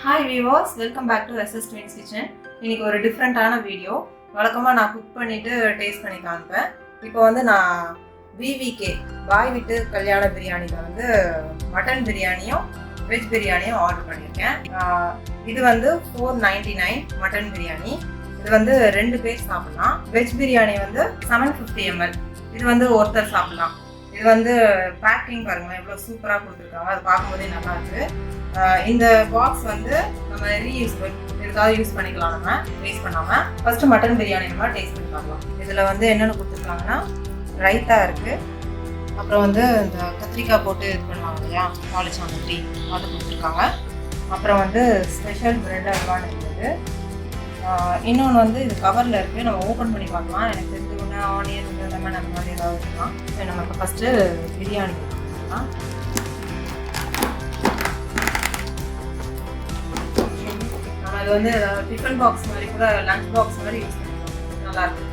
Hi viewers, welcome back to SS Twins Kitchen. இன்னைக்கு ஒரு டிஃபரண்டான video. வழக்கமா நான் குக் பண்ணிட்டு டேஸ்ட் பண்ணி காமிப்பேன். இப்போ வந்து நான் BVK பாய்விட்டு கல்யாண பிரியாணில வந்து மட்டன் பிரியாணியும் வெஜ் பிரியாணியும் ஆர்டர் பண்ணியிருக்கேன். இது வந்து 499 மட்டன் பிரியாணி. இது வந்து 2 பேர் சாப்பிடலாம். வெஜ் பிரியாணி வந்து 750 ml. இது வந்து ஒருத்தர் சாப்பிடலாம். இது வந்து பேக்கிங் பாருங்க எவ்வளோ சூப்பராக கொடுத்துருக்காங்க. அது பார்க்கும்போதே நல்லா இருக்கு. இந்த பாக்ஸ் வந்து நம்ம எதுக்காக யூஸ் பண்ணிக்கலாம், நம்ம வேஸ்ட் பண்ணாமல். ஃபர்ஸ்ட் மட்டன் பிரியாணி நம்ம டேஸ்ட் பண்ணி பார்க்கலாம். இதில் வந்து என்னென்ன கொடுத்துருக்காங்கன்னா ரைத்தா இருக்குது, அப்புறம் வந்து இந்த கத்திரிக்காய் போட்டு இது பண்ணுவாங்க இல்லையா, தாளிச்சா மாதிரி அது கொடுத்துருக்காங்க. அப்புறம் வந்து ஸ்பெஷல் பிரெட் அல்வான்னு இருக்குது. இன்னொன்று வந்து இது கவரில் இருக்குது, நம்ம ஓப்பன் பண்ணி பார்க்கலாம். எனக்கு தெரிஞ்சு ஒன்று ஆனியன் லெமன் அந்த மாதிரி ஏதாவது இருக்கலாம். நம்ம இப்போ ஃபஸ்ட்டு பிரியாணி கொடுத்துக்கலாம். நம்ம இது வந்து டிஃபன் பாக்ஸ் மாதிரி கூட, லஞ்ச் பாக்ஸ் மாதிரி யூஸ் பண்ணிக்கலாம். நல்லாயிருக்கு.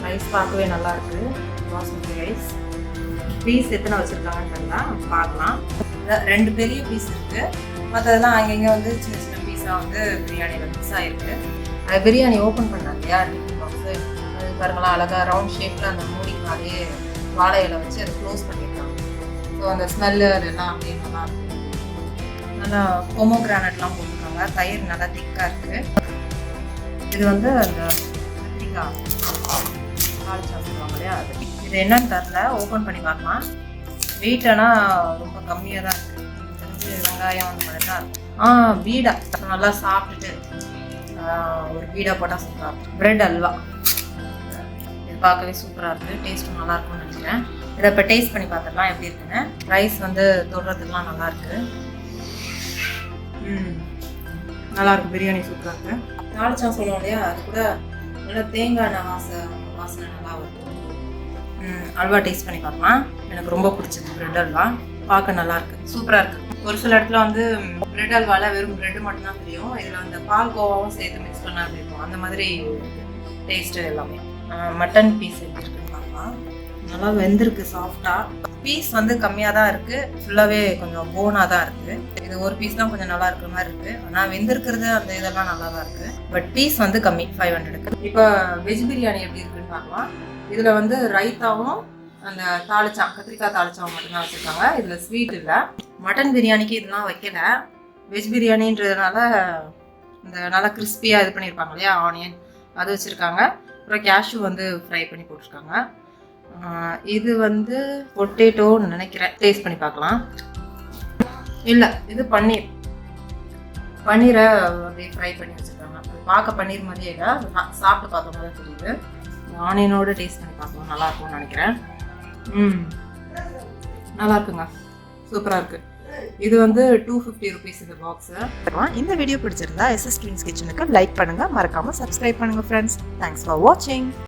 ரைஸ் பார்க்கவே நல்லாயிருக்கு, பாஸ்மதி ரைஸ். பீஸ் எத்தனை வச்சுருக்காங்கன்னு பார்க்கலாம். 2 பெரிய பீஸ் இருக்குது, மற்றதெல்லாம் அங்கங்கே வந்து சின்ன சின்ன பீஸாக வந்து பிரியாணியில் மிக்ஸ் ஆகிருக்கு. அது பிரியாணி ஓப்பன் பண்ணாங்க இல்லையா டிஃபன் பாக்ஸு, அது பாருங்களா அழகாக ரவுண்ட் ஷேப்பில் அந்த மூடிக்காலே வாழை இலை வச்சு அதை க்ளோஸ் பண்ணியிருக்காங்க. ஸோ அந்த ஸ்மெல்லு அதெல்லாம் அப்படியே நல்லாயிருக்கும். நல்லா பொமோகிரானட்லாம் போட்டிருக்காங்க. தயிர் நல்லா திக்காக இருக்குது. இது வந்து அந்த கத்திரிக்காய் தாளிச்சா சொல்லுவாங்க இல்லையா, அது இது என்னன்னு தெரில, ஓப்பன் பண்ணி பார்க்கலாம். வெயிட்னா ரொம்ப கம்மியாக தான் இருக்குது. தெரிஞ்சு வெங்காயம் அந்த மாதிரி தான் இருக்கும். பீடா நல்லா சாப்பிட்டுட்டு ஒரு பீடா போட்டால் சூப்பராக இருக்கும். பிரெட் அல்வா இது பார்க்கவே சூப்பராக இருக்குது, டேஸ்ட்டும் நல்லாயிருக்கும்னு நினைக்கிறேன். இதை இப்போ டேஸ்ட் பண்ணி பார்த்துடலாம் எப்படி இருக்குன்னு. ரைஸ் வந்து தொடுறதுக்குலாம் நல்லாயிருக்கு. நல்லாயிருக்கு, பிரியாணி சூப்பராக இருக்குது. தாளிச்சா சொல்லுவோம் இல்லையா, அது கூட நல்லா தேங்காய் வாசனை நல்லா வரும். அல்வா டேஸ்ட் பண்ணி பார்க்கலாம். எனக்கு ரொம்ப பிடிச்சது பிரெட் அல்வா, பார்க்க நல்லா இருக்கு, சூப்பராக இருக்கு. ஒரு சில இடத்துல வந்து பிரெட் அல்வாவில் வெறும் பிரெட் மட்டும்தான் தெரியும், இதில் அந்த பால் கோவாவும் சேர்த்து மிக்ஸ் பண்ணா இருக்கும். அந்த மாதிரி டேஸ்ட்டு எல்லாமே. மட்டன் பீஸ் எப்படி இருக்குன்னு பார்க்கலாம். நல்லா வெந்திருக்கு, சாஃப்டாக. பீஸ் வந்து கம்மியாக தான் இருக்குது, ஃபுல்லாகவே கொஞ்சம் போனாக தான் இருக்குது. இது ஒரு பீஸ் தான் கொஞ்சம் நல்லா இருக்கிற மாதிரி இருக்குது. ஆனால் வெந்திருக்கிறது அந்த இதெல்லாம் நல்லா தான் இருக்குது. பட் பீஸ் வந்து கம்மி, 500. இப்போ வெஜ் பிரியாணி எப்படி இருக்குன்னு பார்க்கலாம். இதில் வந்து ரைத்தாவும் அந்த தாளிச்சான் கத்திரிக்காய் தாளிச்சாவும் மட்டும்தான் வச்சுருக்காங்க. இதில் ஸ்வீட் இல்லை. மட்டன் பிரியாணிக்கு இதெல்லாம் வைக்கல. வெஜ் பிரியாணின்றதுனால இந்த நல்லா கிறிஸ்பியாக இது பண்ணியிருப்பாங்க இல்லையா, ஆனியன் அது வச்சுருக்காங்க. அப்புறம் கேஷ்யூ வந்து ஃப்ரை பண்ணி போட்டிருக்காங்க. இது வந்து பொட்டேட்டோன்னு நினைக்கிறேன், டேஸ்ட் பண்ணி பார்க்கலாம். இல்லை, இது பன்னீரை அப்படியே ஃப்ரை பண்ணி வச்சுருக்காங்க. அது பார்க்க பன்னீர் மாதிரியே இல்லை, சாப்பிட்டு பார்த்தோம் தான் தெரியுது. ஆனியனோட டேஸ்ட் பண்ணி பார்க்கலாம், நல்லா இருக்கும்னு நினைக்கிறேன். நல்லா இருக்குங்க, சூப்பராக இருக்குது. இது வந்து 250 rupees இந்த பாக்ஸு. இந்த வீடியோ பிடிச்சிருந்தா SS Twins கிச்சனுக்கு லைக் பண்ணுங்கள், மறக்காமல் சப்ஸ்கிரைப் பண்ணுங்கள் ஃப்ரெண்ட்ஸ். தேங்க்ஸ் ஃபார் வாட்சிங்.